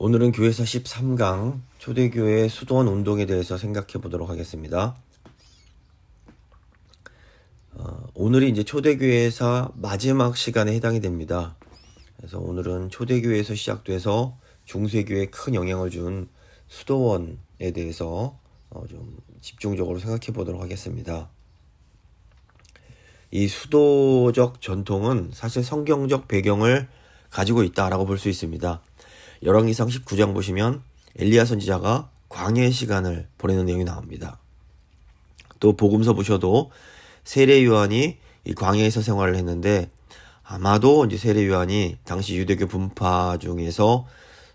오늘은 교회사 13강 초대교회 수도원 운동에 대해서 생각해 보도록 하겠습니다. 오늘이 이제 초대교회사 마지막 시간에 해당이 됩니다. 그래서 오늘은 초대교회에서 시작돼서 중세교회에 큰 영향을 준 수도원에 대해서 좀 집중적으로 생각해 보도록 하겠습니다. 이 수도적 전통은 사실 성경적 배경을 가지고 있다라고 볼 수 있습니다. 열왕기상 19장 보시면 엘리야 선지자가 광야의 시간을 보내는 내용이 나옵니다. 또 복음서 보셔도 세례 요한이 이 광야에서 생활을 했는데 아마도 이제 세례 요한이 당시 유대교 분파 중에서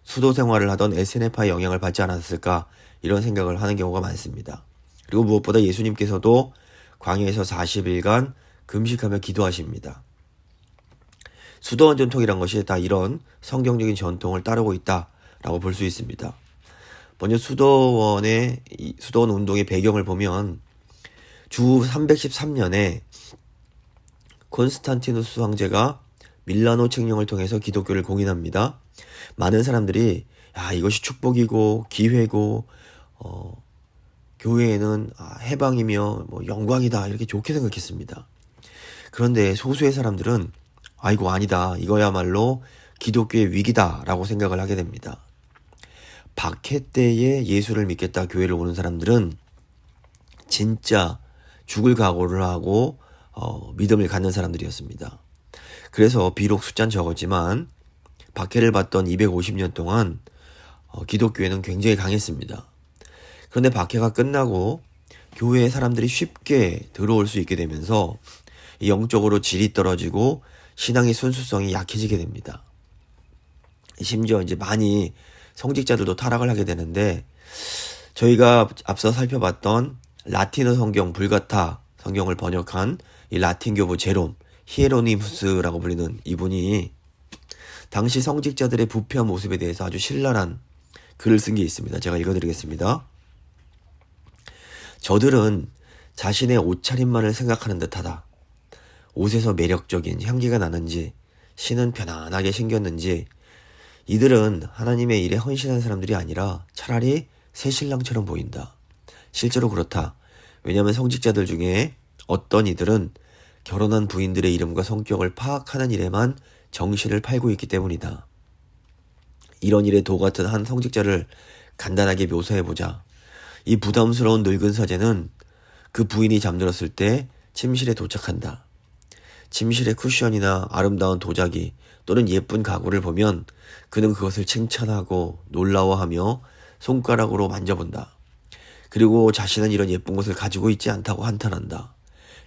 수도 생활을 하던 에스네파의 영향을 받지 않았을까 이런 생각을 하는 경우가 많습니다. 그리고 무엇보다 예수님께서도 광야에서 40일간 금식하며 기도하십니다. 수도원 전통이란 것이 다 이런 성경적인 전통을 따르고 있다라고 볼 수 있습니다. 먼저 수도원 운동의 배경을 보면 주 313년에 콘스탄티누스 황제가 밀라노 칙령을 통해서 기독교를 공인합니다. 많은 사람들이 이것이 축복이고 기회고 교회에는 해방이며 영광이다 이렇게 좋게 생각했습니다. 그런데 소수의 사람들은 아이고 아니다 이거야말로 기독교의 위기다라고 생각을 하게 됩니다. 박해 때에 예수를 믿겠다 교회를 오는 사람들은 진짜 죽을 각오를 하고 믿음을 갖는 사람들이었습니다. 그래서 비록 숫자는 적었지만 박해를 받던 250년 동안 기독교회는 굉장히 강했습니다. 그런데 박해가 끝나고 교회에 사람들이 쉽게 들어올 수 있게 되면서 영적으로 질이 떨어지고 신앙의 순수성이 약해지게 됩니다. 심지어 이제 많이 성직자들도 타락을 하게 되는데 저희가 앞서 살펴봤던 라틴어 성경 불가타 성경을 번역한 이 라틴 교부 제롬 히에로니무스라고 불리는 이분이 당시 성직자들의 부패한 모습에 대해서 아주 신랄한 글을 쓴 게 있습니다. 제가 읽어드리겠습니다. 저들은 자신의 옷차림만을 생각하는 듯하다. 옷에서 매력적인 향기가 나는지 신은 편안하게 생겼는지 이들은 하나님의 일에 헌신한 사람들이 아니라 차라리 새신랑처럼 보인다. 실제로 그렇다. 왜냐하면 성직자들 중에 어떤 이들은 결혼한 부인들의 이름과 성격을 파악하는 일에만 정신을 팔고 있기 때문이다. 이런 일에 도 같은 한 성직자를 간단하게 묘사해보자. 이 부담스러운 늙은 사제는 그 부인이 잠들었을 때 침실에 도착한다. 침실의 쿠션이나 아름다운 도자기 또는 예쁜 가구를 보면 그는 그것을 칭찬하고 놀라워하며 손가락으로 만져본다. 그리고 자신은 이런 예쁜 것을 가지고 있지 않다고 한탄한다.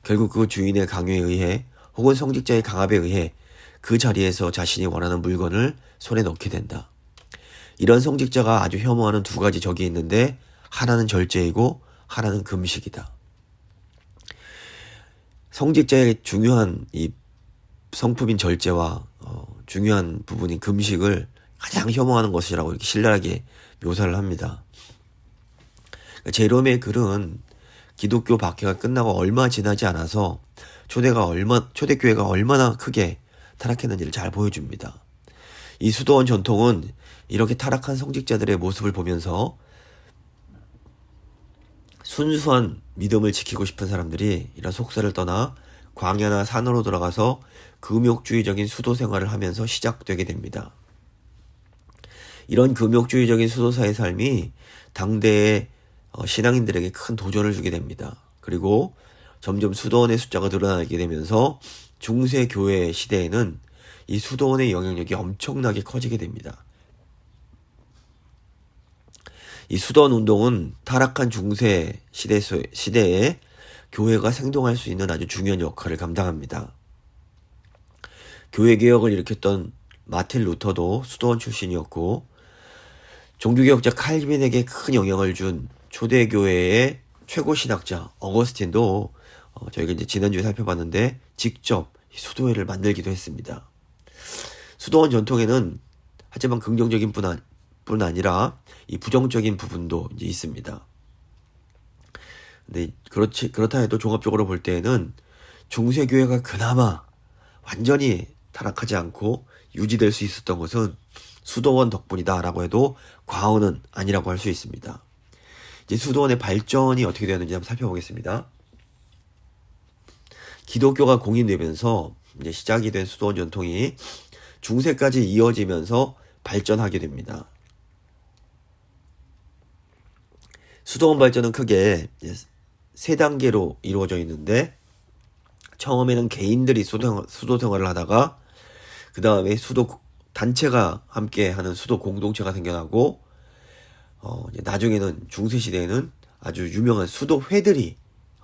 결국 그 주인의 강요에 의해 혹은 성직자의 강압에 의해 그 자리에서 자신이 원하는 물건을 손에 넣게 된다. 이런 성직자가 아주 혐오하는 두 가지 적이 있는데 하나는 절제이고 하나는 금식이다. 성직자의 중요한 이 성품인 절제와 중요한 부분인 금식을 가장 혐오하는 것이라고 이렇게 신랄하게 묘사를 합니다. 제롬의 글은 기독교 박해가 끝나고 얼마 지나지 않아서 초대교회가 얼마나 크게 타락했는지를 잘 보여줍니다. 이 수도원 전통은 이렇게 타락한 성직자들의 모습을 보면서 순수한 믿음을 지키고 싶은 사람들이 이런 속세를 떠나 광야나 산으로 들어가서 금욕주의적인 수도 생활을 하면서 시작되게 됩니다. 이런 금욕주의적인 수도사의 삶이 당대의 신앙인들에게 큰 도전을 주게 됩니다. 그리고 점점 수도원의 숫자가 늘어나게 되면서 중세교회 시대에는 이 수도원의 영향력이 엄청나게 커지게 됩니다. 이 수도원 운동은 타락한 중세 시대에 교회가 생동할 수 있는 아주 중요한 역할을 감당합니다. 교회 개혁을 일으켰던 마틴 루터도 수도원 출신이었고 종교개혁자 칼빈에게 큰 영향을 준 초대교회의 최고 신학자 어거스틴도 저희가 이제 지난주에 살펴봤는데 직접 수도회를 만들기도 했습니다. 수도원 전통에는 하지만 긍정적인 뿐 아니라 이 부정적인 부분도 이제 있습니다. 근데 그렇다 해도 종합적으로 볼 때에는 중세교회가 그나마 완전히 타락하지 않고 유지될 수 있었던 것은 수도원 덕분이다라고 해도 과언은 아니라고 할 수 있습니다. 이제 수도원의 발전이 어떻게 되었는지 한번 살펴보겠습니다. 기독교가 공인되면서 이제 시작이 된 수도원 전통이 중세까지 이어지면서 발전하게 됩니다. 수도원 발전은 크게 세 단계로 이루어져 있는데, 처음에는 개인들이 수도 생활을 하다가 그 다음에 수도 단체가 함께 하는 수도 공동체가 생겨나고, 나중에는 중세 시대에는 아주 유명한 수도회들이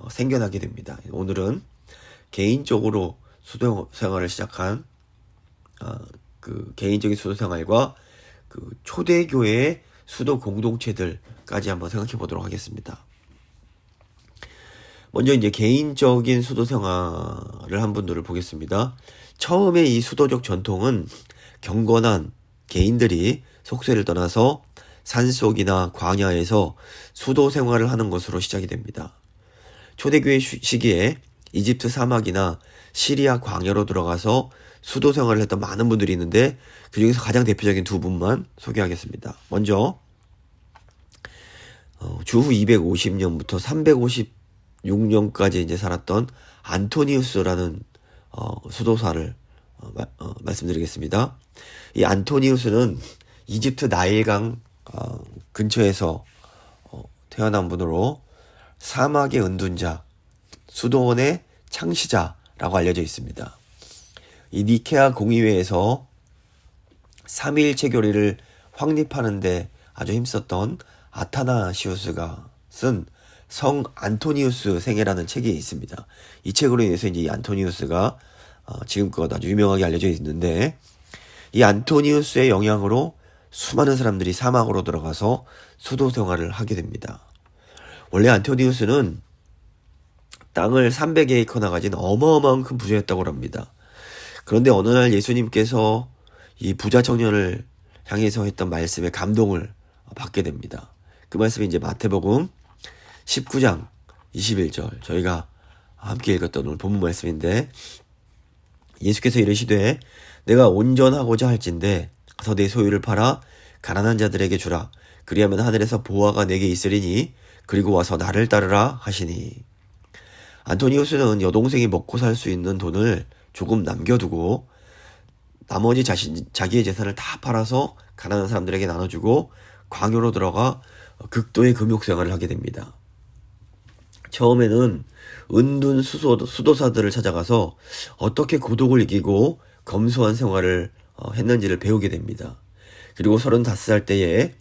생겨나게 됩니다. 오늘은 개인적으로 수도 생활을 시작한 그 개인적인 수도 생활과 그 초대교회의 수도 공동체들까지 한번 생각해 보도록 하겠습니다. 먼저 이제 개인적인 수도 생활을 한 분들을 보겠습니다. 처음에 이 수도적 전통은 경건한 개인들이 속세를 떠나서 산속이나 광야에서 수도 생활을 하는 것으로 시작이 됩니다. 초대교회 시기에 이집트 사막이나 시리아 광야로 들어가서 수도 생활을 했던 많은 분들이 있는데, 그 중에서 가장 대표적인 두 분만 소개하겠습니다. 먼저 주후 250년부터 356년까지 이제 살았던 안토니우스라는 수도사를 말씀드리겠습니다. 이 안토니우스는 이집트 나일강 근처에서 태어난 분으로 사막의 은둔자, 수도원의 창시자라고 알려져 있습니다. 이 니케아 공의회에서 삼위일체 교리를 확립하는데 아주 힘썼던 아타나시우스가 쓴 성 안토니우스 생애라는 책이 있습니다. 이 책으로 인해서 이제 이 안토니우스가 지금껏 아주 유명하게 알려져 있는데, 이 안토니우스의 영향으로 수많은 사람들이 사막으로 들어가서 수도 생활을 하게 됩니다. 원래 안토니우스는 땅을 300에이커나 가진 어마어마한 큰 부자였다고 합니다. 그런데 어느 날 예수님께서 이 부자 청년을 향해서 했던 말씀에 감동을 받게 됩니다. 그 말씀이 이제 마태복음 19장 21절, 저희가 함께 읽었던 오늘 본문 말씀인데, 예수께서 이르시되 내가 온전하고자 할진대 가서 내 소유를 팔아 가난한 자들에게 주라. 그리하면 하늘에서 보화가 내게 있으리니 그리고 와서 나를 따르라 하시니. 안토니우스는 여동생이 먹고 살 수 있는 돈을 조금 남겨두고 나머지 자기의 재산을 다 팔아서 가난한 사람들에게 나눠주고 광야로 들어가 극도의 금욕생활을 하게 됩니다. 처음에는 은둔 수도사들을 찾아가서 어떻게 고독을 이기고 검소한 생활을 했는지를 배우게 됩니다. 그리고 35살 때에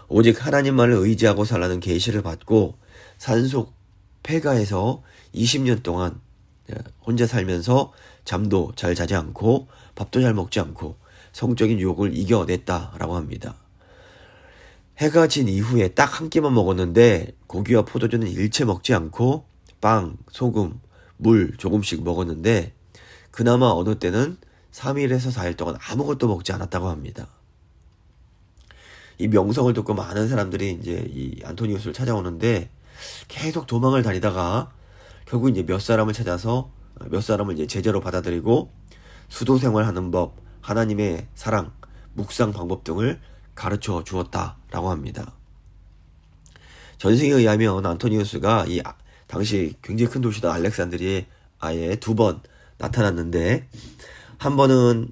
오직 하나님만을 의지하고 살라는 계시를 받고 산속 폐가에서 20년 동안 혼자 살면서 잠도 잘 자지 않고 밥도 잘 먹지 않고 성적인 유혹을 이겨냈다라고 합니다. 해가 진 이후에 딱 한 끼만 먹었는데 고기와 포도주는 일체 먹지 않고 빵, 소금, 물 조금씩 먹었는데, 그나마 어느 때는 3일에서 4일 동안 아무것도 먹지 않았다고 합니다. 이 명성을 듣고 많은 사람들이 이제 이 안토니우스를 찾아오는데, 계속 도망을 다니다가 결국 이제 몇 사람을 찾아서 몇 사람을 이제 제자로 받아들이고 수도 생활하는 법, 하나님의 사랑, 묵상 방법 등을 가르쳐 주었다라고 합니다. 전승에 의하면 안토니우스가 이 당시 굉장히 큰 도시던 알렉산드리아에 2번 나타났는데, 한 번은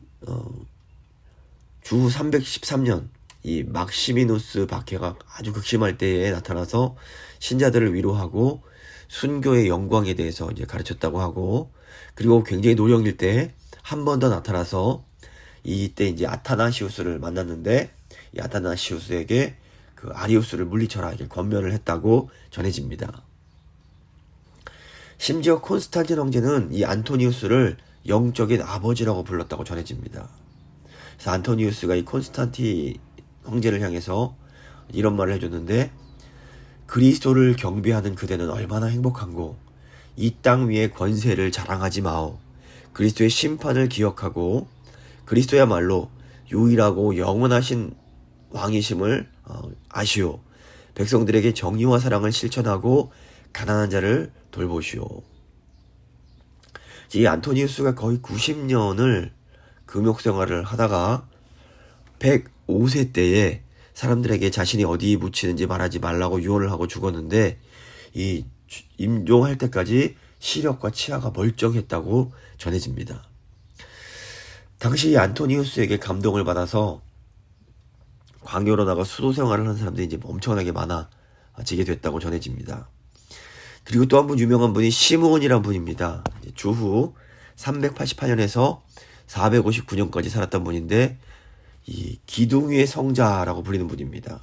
주후 313년 이 막시미누스 박해가 아주 극심할 때에 나타나서 신자들을 위로하고 순교의 영광에 대해서 이제 가르쳤다고 하고, 그리고 굉장히 노령일 때 한 번 더 나타나서 이때 이제 아타나시우스를 만났는데, 이 아타나시우스에게 그 아리우스를 물리쳐라 이렇게 권면을 했다고 전해집니다. 심지어 콘스탄틴 황제는 이 안토니우스를 영적인 아버지라고 불렀다고 전해집니다. 그래서 안토니우스가 이 콘스탄틴 황제를 향해서 이런 말을 해줬는데, 그리스도를 경배하는 그대는 얼마나 행복한고, 이 땅 위에 권세를 자랑하지 마오. 그리스도의 심판을 기억하고 그리스도야말로 유일하고 영원하신 왕이심을 아시오. 백성들에게 정의와 사랑을 실천하고 가난한 자를 돌보시오. 이 안토니우스가 거의 90년을 금욕생활을 하다가 5세 때에 사람들에게 자신이 어디 묻히는지 말하지 말라고 유언을 하고 죽었는데 이 임종할 때까지 시력과 치아가 멀쩡했다고 전해집니다. 당시 안토니우스에게 감동을 받아서 광야로 나가 수도 생활을 하는 사람들이 이제 엄청나게 많아지게 됐다고 전해집니다. 그리고 또 한 분 유명한 분이 시므온이라는 분입니다. 주후 388년에서 459년까지 살았던 분인데 이 기둥 위의 성자라고 불리는 분입니다.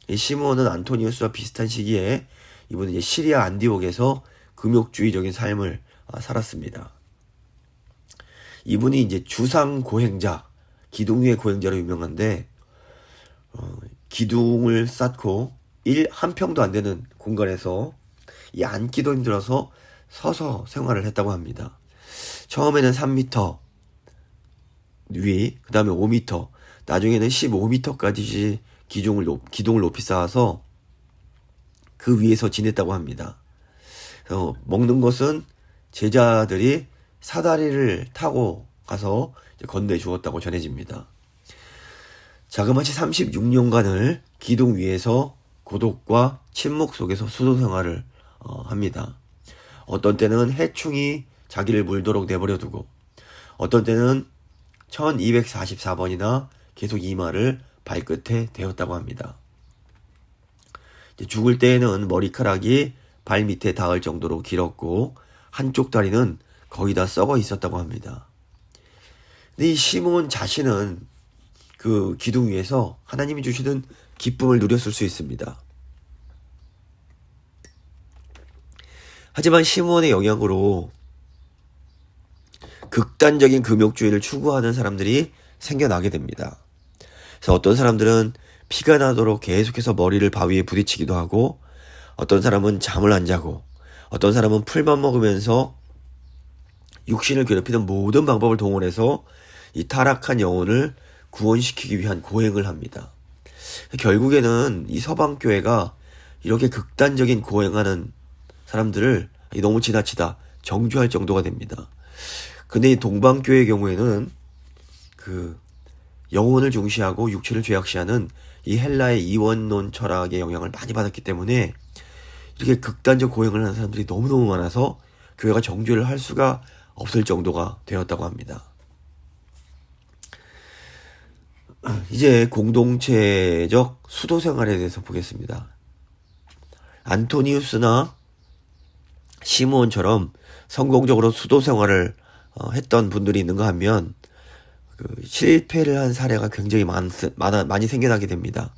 이 시므온은 안토니우스와 비슷한 시기에 이분은 이제 시리아 안디옥에서 금욕주의적인 삶을 살았습니다. 이분이 이제 주상 고행자, 기둥 위의 고행자로 유명한데 기둥을 쌓고 한 평도 안 되는 공간에서 이 앉기도 힘들어서 서서 생활을 했다고 합니다. 처음에는 3m 위, 그 다음에 5m, 나중에는 15m까지 기둥을 높이 쌓아서 그 위에서 지냈다고 합니다. 먹는 것은 제자들이 사다리를 타고 가서 건네 주었다고 전해집니다. 자그마치 36년간을 기둥 위에서 고독과 침묵 속에서 수도 생활을 합니다. 어떤 때는 해충이 자기를 물도록 내버려 두고 어떤 때는 1244번이나 계속 이 말을 발끝에 대었다고 합니다. 죽을 때에는 머리카락이 발 밑에 닿을 정도로 길었고 한쪽 다리는 거의 다 썩어 있었다고 합니다. 근데 이 시몬 자신은 그 기둥 위에서 하나님이 주시는 기쁨을 누렸을 수 있습니다. 하지만 시몬의 영향으로 극단적인 금욕주의를 추구하는 사람들이 생겨나게 됩니다. 그래서 어떤 사람들은 피가 나도록 계속해서 머리를 바위에 부딪히기도 하고 어떤 사람은 잠을 안 자고 어떤 사람은 풀만 먹으면서 육신을 괴롭히는 모든 방법을 동원해서 이 타락한 영혼을 구원시키기 위한 고행을 합니다. 결국에는 이 서방교회가 이렇게 극단적인 고행하는 사람들을 너무 지나치다 정죄할 정도가 됩니다. 근데 이 동방교회의 경우에는 그 영혼을 중시하고 육체를 죄악시하는 이 헬라의 이원론 철학의 영향을 많이 받았기 때문에 이렇게 극단적 고행을 하는 사람들이 너무너무 많아서 교회가 정죄를 할 수가 없을 정도가 되었다고 합니다. 이제 공동체적 수도 생활에 대해서 보겠습니다. 안토니우스나 시므온처럼 성공적으로 수도 생활을 했던 분들이 있는가 하면 그 실패를 한 사례가 굉장히 많이 생겨나게 됩니다.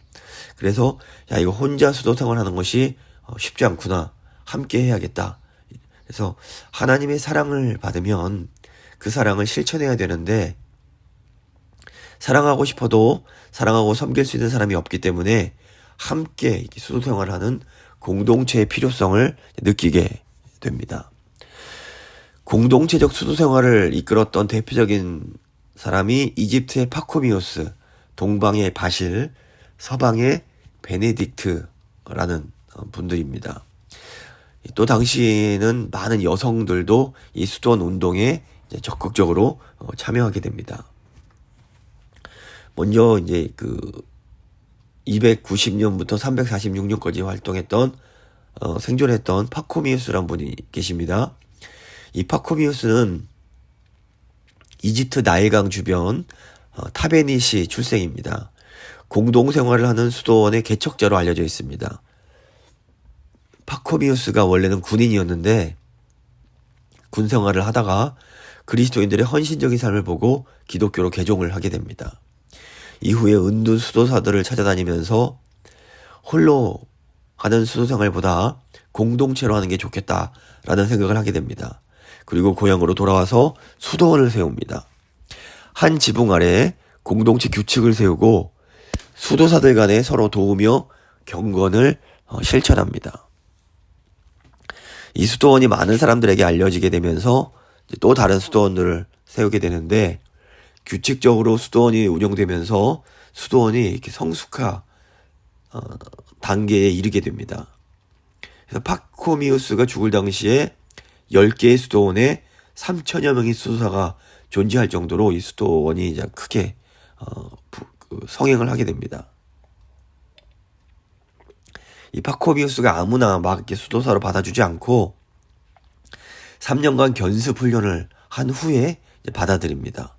그래서 이거 혼자 수도 생활하는 것이 쉽지 않구나. 함께 해야겠다. 그래서 하나님의 사랑을 받으면 그 사랑을 실천해야 되는데 사랑하고 싶어도 사랑하고 섬길 수 있는 사람이 없기 때문에 함께 수도 생활을 하는 공동체의 필요성을 느끼게 됩니다. 공동체적 수도 생활을 이끌었던 대표적인 사람이 이집트의 파코미오스, 동방의 바실, 서방의 베네딕트라는 분들입니다. 또 당시에는 많은 여성들도 이 수도원 운동에 적극적으로 참여하게 됩니다. 먼저 이제 그 290년부터 346년까지 활동했던 생존했던 파코미우스라는 분이 계십니다. 이 파코미우스는 이집트 나일강 주변 타베니시 출생입니다. 공동생활을 하는 수도원의 개척자로 알려져 있습니다. 파코미우스가 원래는 군인이었는데 군 생활을 하다가 그리스도인들의 헌신적인 삶을 보고 기독교로 개종을 하게 됩니다. 이후에 은둔 수도사들을 찾아다니면서 홀로 하는 수도 생활보다 공동체로 하는 게 좋겠다라는 생각을 하게 됩니다. 그리고 고향으로 돌아와서 수도원을 세웁니다. 한 지붕 아래 공동체 규칙을 세우고 수도사들 간에 서로 도우며 경건을 실천합니다. 이 수도원이 많은 사람들에게 알려지게 되면서 또 다른 수도원들을 세우게 되는데 규칙적으로 수도원이 운영되면서 수도원이 이렇게 성숙화 단계에 이르게 됩니다. 그래서 파코미우스가 죽을 당시에 10개의 수도원에 3천여 명의 수도사가 존재할 정도로 이 수도원이 이제 크게 성행을 하게 됩니다. 이 파코미우스가 아무나 막 이렇게 수도사로 받아주지 않고 3년간 견습 훈련을 한 후에 받아들입니다.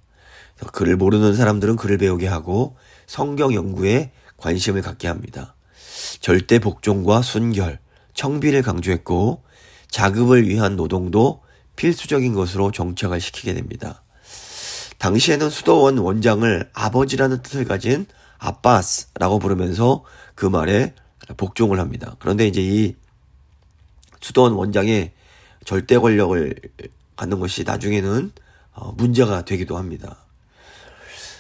글을 모르는 사람들은 글을 배우게 하고 성경 연구에 관심을 갖게 합니다. 절대 복종과 순결, 청비를 강조했고 자급을 위한 노동도 필수적인 것으로 정착을 시키게 됩니다. 당시에는 수도원 원장을 아버지라는 뜻을 가진 아빠스라고 부르면서 그 말에 복종을 합니다. 그런데 이제 이 수도원 원장의 절대 권력을 갖는 것이 나중에는 문제가 되기도 합니다.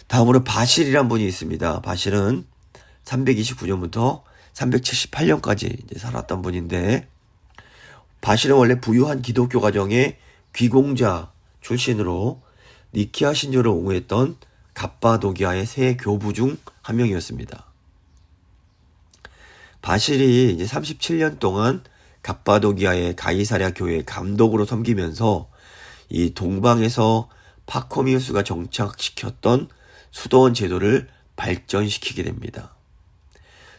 다음으로 바실이란 분이 있습니다. 바실은 329년부터 378년까지 이제 살았던 분인데, 바실은 원래 부유한 기독교 가정의 귀공자 출신으로 니키아 신조를 옹호했던 갑바도기아의 세 교부 중 한 명이었습니다. 바실이 이제 37년 동안 갑바도기아의 가이사랴 교회 감독으로 섬기면서 이 동방에서 파코미우스가 정착시켰던 수도원 제도를 발전시키게 됩니다.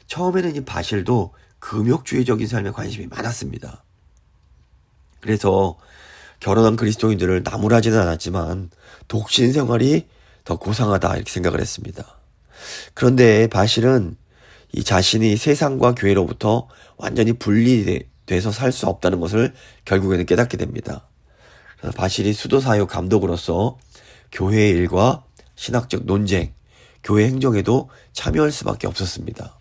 처음에는 이 바실도 금욕주의적인 삶에 관심이 많았습니다. 그래서 결혼한 그리스도인들을 나무라지는 않았지만 독신 생활이 더 고상하다 이렇게 생각을 했습니다. 그런데 바실은 이 자신이 세상과 교회로부터 완전히 분리돼서 살 수 없다는 것을 결국에는 깨닫게 됩니다. 그래서 바실이 수도사역 감독으로서 교회의 일과 신학적 논쟁, 교회 행정에도 참여할 수밖에 없었습니다.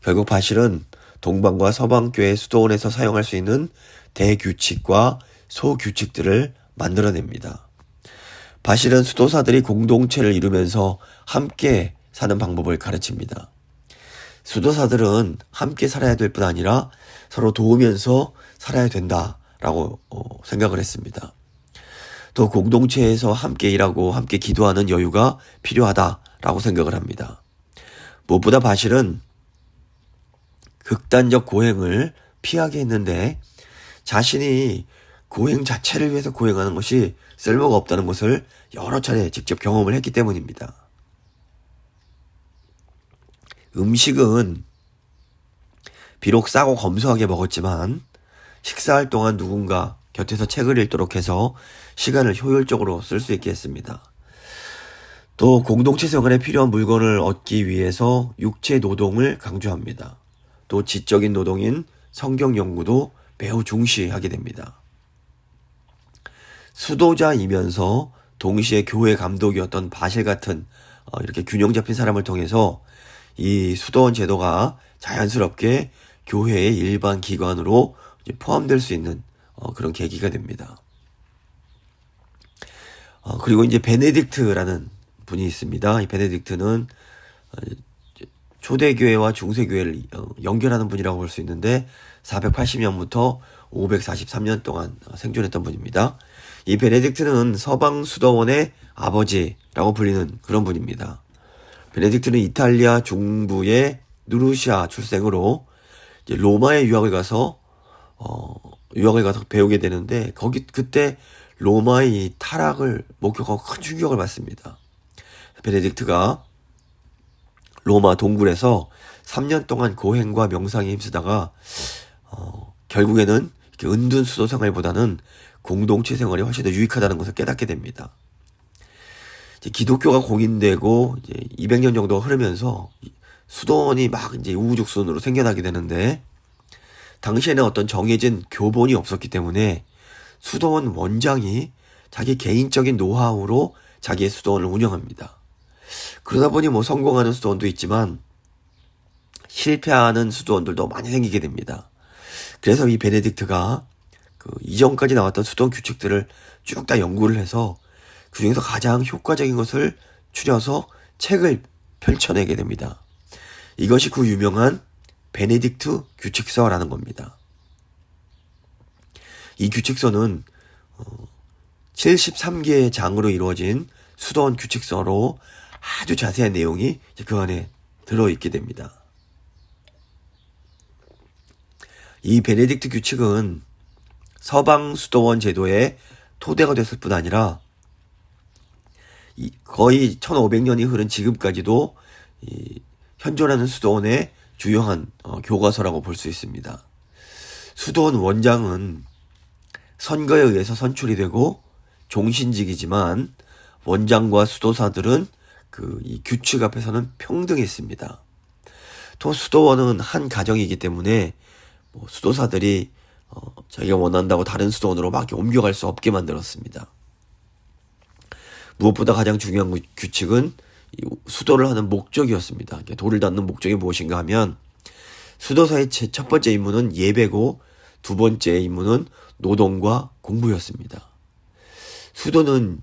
결국 바실은 동방과 서방 교회 수도원에서 사용할 수 있는 대규칙과 소규칙들을 만들어냅니다. 바실은 수도사들이 공동체를 이루면서 함께 사는 방법을 가르칩니다. 수도사들은 함께 살아야 될 뿐 아니라 서로 도우면서 살아야 된다라고 생각을 했습니다. 또 공동체에서 함께 일하고 함께 기도하는 여유가 필요하다라고 생각을 합니다. 무엇보다 바실은 극단적 고행을 피하게 했는데 자신이 고행 자체를 위해서 고행하는 것이 쓸모가 없다는 것을 여러 차례 직접 경험을 했기 때문입니다. 음식은 비록 싸고 검소하게 먹었지만 식사할 동안 누군가 곁에서 책을 읽도록 해서 시간을 효율적으로 쓸 수 있게 했습니다. 또 공동체 생활에 필요한 물건을 얻기 위해서 육체 노동을 강조합니다. 또 지적인 노동인 성경 연구도 매우 중시하게 됩니다. 수도자이면서 동시에 교회 감독이었던 바실 같은 이렇게 균형 잡힌 사람을 통해서 이 수도원 제도가 자연스럽게 교회의 일반 기관으로 포함될 수 있는 그런 계기가 됩니다. 그리고 이제 베네딕트라는 분이 있습니다. 이 베네딕트는 초대교회와 중세교회를 연결하는 분이라고 볼 수 있는데 480년부터 543년 동안 생존했던 분입니다. 이 베네딕트는 서방 수도원의 아버지라고 불리는 그런 분입니다. 베네딕트는 이탈리아 중부의 누르시아 출생으로 이제 로마에 유학을 가서 배우게 되는데 그때 로마의 이 타락을 목격하고 큰 충격을 받습니다. 베네딕트가 로마 동굴에서 3년 동안 고행과 명상에 힘쓰다가 결국에는 이렇게 은둔 수도 생활보다는 공동체 생활이 훨씬 더 유익하다는 것을 깨닫게 됩니다. 이제 기독교가 공인되고 이제 200년 정도가 흐르면서 수도원이 막 이제 우후죽순으로 생겨나게 되는데 당시에는 어떤 정해진 교본이 없었기 때문에 수도원 원장이 자기 개인적인 노하우로 자기의 수도원을 운영합니다. 그러다 보니 성공하는 수도원도 있지만 실패하는 수도원들도 많이 생기게 됩니다. 그래서 이 베네딕트가 이전까지 나왔던 수도원 규칙들을 쭉 다 연구를 해서 그 중에서 가장 효과적인 것을 추려서 책을 펼쳐내게 됩니다. 이것이 그 유명한 베네딕트 규칙서라는 겁니다. 이 규칙서는 73개의 장으로 이루어진 수도원 규칙서로 아주 자세한 내용이 그 안에 들어있게 됩니다. 이 베네딕트 규칙은 서방 수도원 제도의 토대가 됐을 뿐 아니라 거의 1500년이 흐른 지금까지도 현존하는 수도원의 주요한 교과서라고 볼 수 있습니다. 수도원 원장은 선거에 의해서 선출이 되고 종신직이지만 원장과 수도사들은 이 규칙 앞에서는 평등했습니다. 또 수도원은 한 가정이기 때문에 수도사들이 자기가 원한다고 다른 수도원으로 막 옮겨갈 수 없게 만들었습니다. 무엇보다 가장 중요한 규칙은 수도를 하는 목적이었습니다. 도를 닫는 목적이 무엇인가 하면 수도사의 첫 번째 임무는 예배고 두 번째 임무는 노동과 공부였습니다. 수도는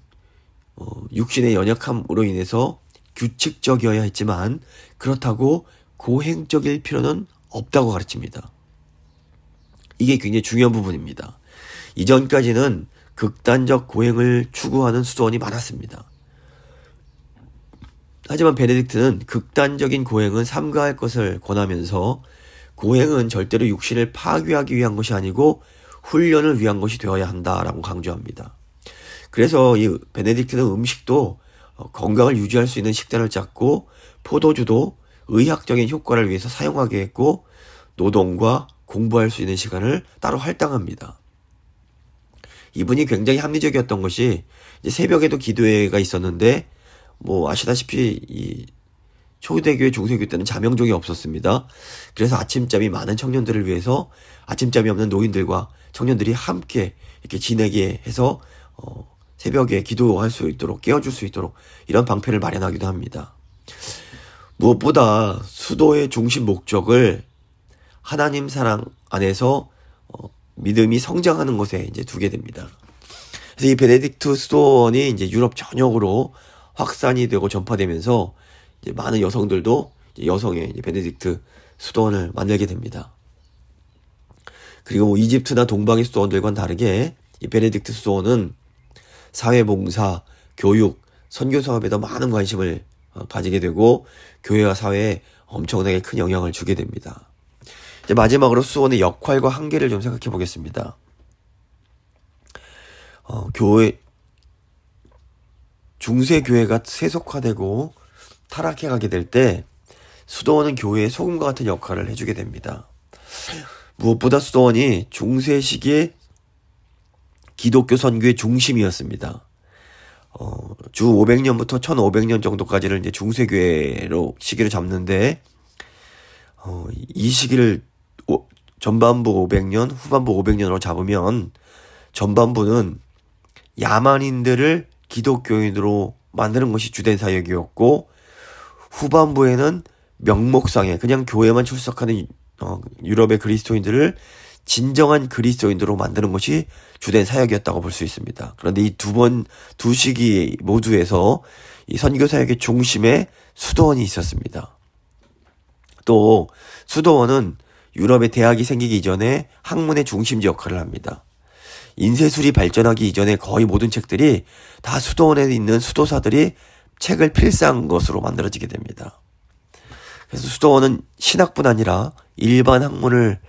육신의 연약함으로 인해서 규칙적이어야 했지만 그렇다고 고행적일 필요는 없다고 가르칩니다. 이게 굉장히 중요한 부분입니다. 이전까지는 극단적 고행을 추구하는 수도원이 많았습니다. 하지만 베네딕트는 극단적인 고행은 삼가할 것을 권하면서 고행은 절대로 육신을 파괴하기 위한 것이 아니고 훈련을 위한 것이 되어야 한다라고 강조합니다. 그래서 이 베네딕트는 음식도 건강을 유지할 수 있는 식단을 짰고 포도주도 의학적인 효과를 위해서 사용하게 했고 노동과 공부할 수 있는 시간을 따로 할당합니다. 이분이 굉장히 합리적이었던 것이 이제 새벽에도 기도회가 있었는데 아시다시피 이 초대교회 중세교회 때는 자명종이 없었습니다. 그래서 아침잠이 많은 청년들을 위해서 아침잠이 없는 노인들과 청년들이 함께 이렇게 지내게 해서 새벽에 기도할 수 있도록 깨워줄 수 있도록 이런 방편을 마련하기도 합니다. 무엇보다 수도의 중심 목적을 하나님 사랑 안에서 믿음이 성장하는 것에 이제 두게 됩니다. 그래서 이 베네딕트 수도원이 이제 유럽 전역으로 확산이 되고 전파되면서 이제 많은 여성들도 이제 여성의 이제 베네딕트 수도원을 만들게 됩니다. 그리고 이집트나 동방의 수도원들과는 다르게 이 베네딕트 수도원은 사회봉사, 교육, 선교 사업에 더 많은 관심을 가지게 되고 교회와 사회에 엄청나게 큰 영향을 주게 됩니다. 이제 마지막으로 수도원의 역할과 한계를 좀 생각해 보겠습니다. 중세 교회가 세속화되고 타락해 가게 될 때 수도원은 교회의 소금과 같은 역할을 해주게 됩니다. 무엇보다 수도원이 중세 시기에 기독교 선교의 중심이었습니다. 주 500년부터 1500년 정도까지를 이제 중세교회로 시기를 잡는데, 이 시기를 전반부 500년, 후반부 500년으로 잡으면, 전반부는 야만인들을 기독교인으로 만드는 것이 주된 사역이었고, 후반부에는 명목상에 그냥 교회만 출석하는 유럽의 그리스도인들을 진정한 그리스도인으로 만드는 것이 주된 사역이었다고 볼 수 있습니다. 그런데 이 두 시기 모두에서 이 선교 사역의 중심에 수도원이 있었습니다. 또 수도원은 유럽의 대학이 생기기 이전에 학문의 중심지 역할을 합니다. 인쇄술이 발전하기 이전에 거의 모든 책들이 다 수도원에 있는 수도사들이 책을 필사한 것으로 만들어지게 됩니다. 그래서 수도원은 신학뿐 아니라 일반 학문을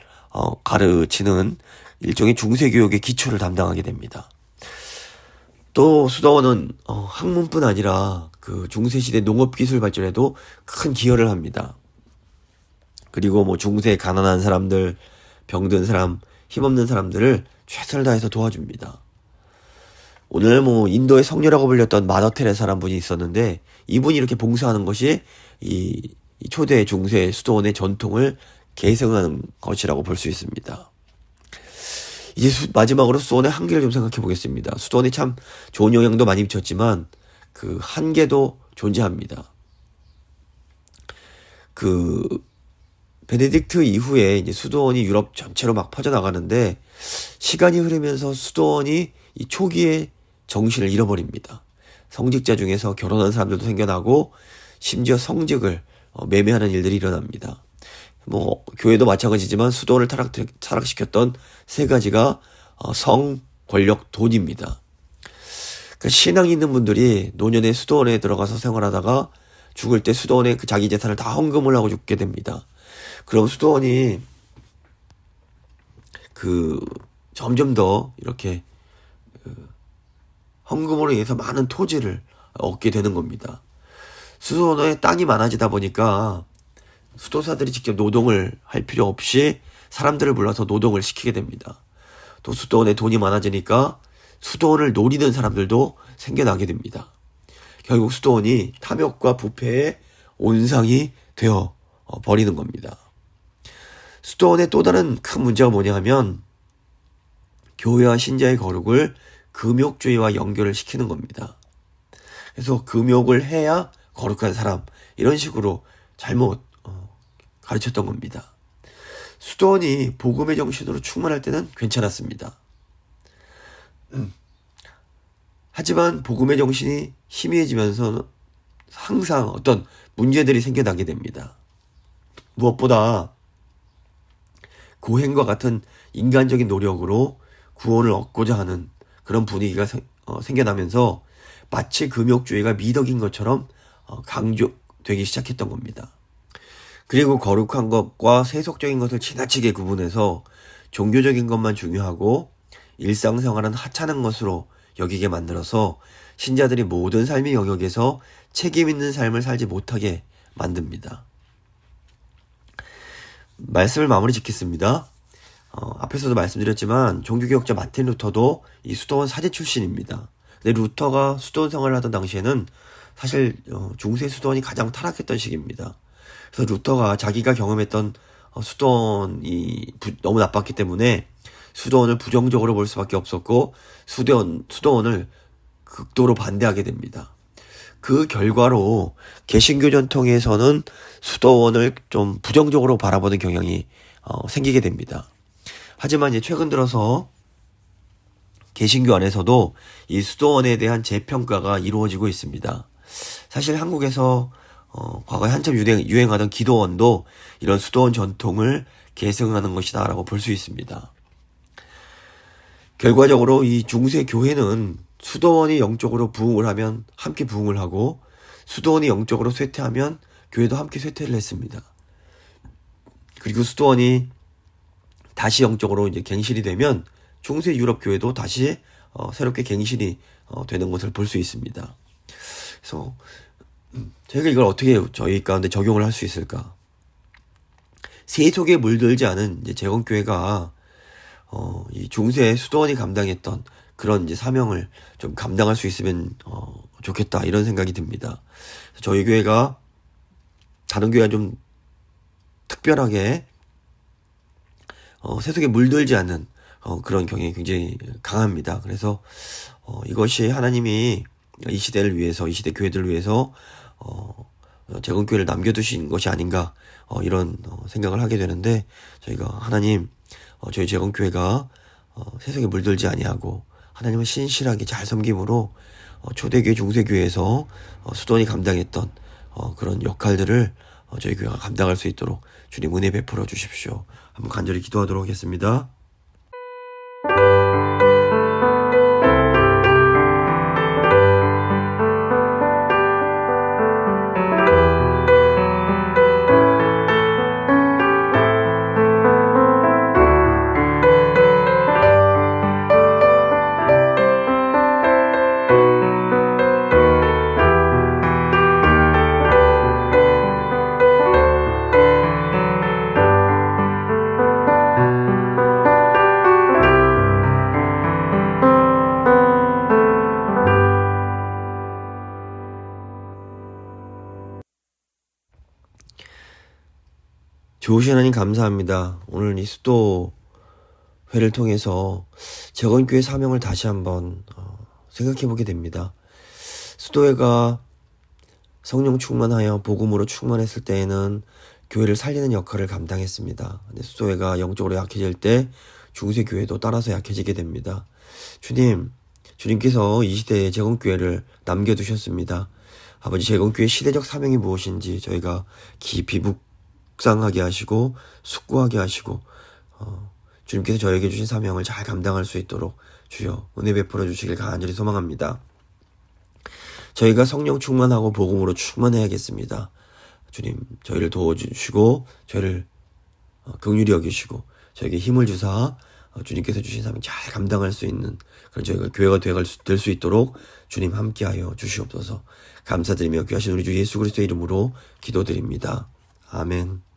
가르치는 일종의 중세교육의 기초를 담당하게 됩니다. 또 수도원은 학문뿐 아니라 그 중세시대 농업기술 발전에도 큰 기여를 합니다. 그리고 중세 가난한 사람들, 병든 사람, 힘없는 사람들을 최선을 다해서 도와줍니다. 오늘 인도의 성녀라고 불렸던 마더 테레사라는 분이 있었는데 이분이 이렇게 봉사하는 것이 이 초대 중세 수도원의 전통을 계승하는 것이라고 볼 수 있습니다. 이제 마지막으로 수도원의 한계를 좀 생각해 보겠습니다. 수도원이 참 좋은 영향도 많이 미쳤지만 그 한계도 존재합니다. 베네딕트 이후에 이제 수도원이 유럽 전체로 막 퍼져나가는데 시간이 흐르면서 수도원이 이 초기의 정신을 잃어버립니다. 성직자 중에서 결혼한 사람들도 생겨나고 심지어 성직을 매매하는 일들이 일어납니다. 교회도 마찬가지지만 수도원을 타락시켰던 세 가지가 성, 권력, 돈입니다. 그러니까 신앙이 있는 분들이 노년에 수도원에 들어가서 생활하다가 죽을 때 수도원에 자기 재산을 다 헌금을 하고 죽게 됩니다. 그럼 수도원이 점점 더 이렇게 헌금으로 인해서 많은 토지를 얻게 되는 겁니다. 수도원에 땅이 많아지다 보니까 수도사들이 직접 노동을 할 필요 없이 사람들을 불러서 노동을 시키게 됩니다. 또 수도원에 돈이 많아지니까 수도원을 노리는 사람들도 생겨나게 됩니다. 결국 수도원이 탐욕과 부패의 온상이 되어 버리는 겁니다. 수도원의 또 다른 큰 문제가 뭐냐 하면 교회와 신자의 거룩을 금욕주의와 연결을 시키는 겁니다. 그래서 금욕을 해야 거룩한 사람, 이런 식으로 잘못 가르쳤던 겁니다. 수도원이 복음의 정신으로 충만할 때는 괜찮았습니다. 하지만 복음의 정신이 희미해지면서 항상 어떤 문제들이 생겨나게 됩니다. 무엇보다 고행과 같은 인간적인 노력으로 구원을 얻고자 하는 그런 분위기가 생겨나면서 마치 금욕주의가 미덕인 것처럼 강조되기 시작했던 겁니다. 그리고 거룩한 것과 세속적인 것을 지나치게 구분해서 종교적인 것만 중요하고 일상생활은 하찮은 것으로 여기게 만들어서 신자들이 모든 삶의 영역에서 책임 있는 삶을 살지 못하게 만듭니다. 말씀을 마무리 짓겠습니다. 앞에서도 말씀드렸지만 종교개혁자 마틴 루터도 이 수도원 사제 출신입니다. 근데 루터가 수도원 생활을 하던 당시에는 사실 중세 수도원이 가장 타락했던 시기입니다. 그래서 루터가 자기가 경험했던 수도원이 너무 나빴기 때문에 수도원을 부정적으로 볼 수밖에 없었고 수도원을 극도로 반대하게 됩니다. 그 결과로 개신교 전통에서는 수도원을 좀 부정적으로 바라보는 경향이 생기게 됩니다. 하지만 이제 최근 들어서 개신교 안에서도 이 수도원에 대한 재평가가 이루어지고 있습니다. 사실 한국에서 과거에 한참 유행하던 기도원도 이런 수도원 전통을 계승하는 것이다 라고 볼 수 있습니다. 결과적으로 이 중세 교회는 수도원이 영적으로 부흥을 하면 함께 부흥을 하고 수도원이 영적으로 쇠퇴하면 교회도 함께 쇠퇴를 했습니다. 그리고 수도원이 다시 영적으로 이제 갱신이 되면 중세 유럽 교회도 다시 새롭게 갱신이 되는 것을 볼 수 있습니다. 그래서 저희가 이걸 어떻게 저희 가운데 적용을 할 수 있을까? 세속에 물들지 않은 이제 재건교회가 이 중세 수도원이 감당했던 그런 이제 사명을 좀 감당할 수 있으면 좋겠다, 이런 생각이 듭니다. 저희 교회가 다른 교회가 좀 특별하게 세속에 물들지 않는 그런 경향이 굉장히 강합니다. 그래서 이것이 하나님이 이 시대를 위해서, 이 시대 교회들을 위해서 재건교회를 남겨두신 것이 아닌가, 이런 생각을 하게 되는데, 저희가 하나님, 저희 재건교회가 세상에 물들지 아니하고 하나님을 신실하게 잘 섬김으로 초대교회 중세교회에서 수도원이 감당했던 그런 역할들을 저희 교회가 감당할 수 있도록 주님 은혜 베풀어 주십시오. 한번 간절히 기도하도록 하겠습니다. 좋으신 하나님 감사합니다. 오늘 이 수도회를 통해서 재건교회 사명을 다시 한번 생각해보게 됩니다. 수도회가 성령 충만하여 복음으로 충만했을 때에는 교회를 살리는 역할을 감당했습니다. 근데 수도회가 영적으로 약해질 때 중세교회도 따라서 약해지게 됩니다. 주님께서 이 시대에 재건교회를 남겨두셨습니다. 아버지, 재건교회 시대적 사명이 무엇인지 저희가 깊이 묵상하게 하시고 숙고하게 하시고 주님께서 저에게 주신 사명을 잘 감당할 수 있도록 주여 은혜 베풀어 주시길 간절히 소망합니다. 저희가 성령 충만하고 복음으로 충만해야겠습니다. 주님, 저희를 도와주시고 저희를 긍휼히 여기시고 저에게 힘을 주사 주님께서 주신 사명 잘 감당할 수 있는 그런 저희가 교회가 될 수 있도록 주님 함께하여 주시옵소서. 감사드리며 귀하신 우리 주 예수 그리스도의 이름으로 기도드립니다. 아멘.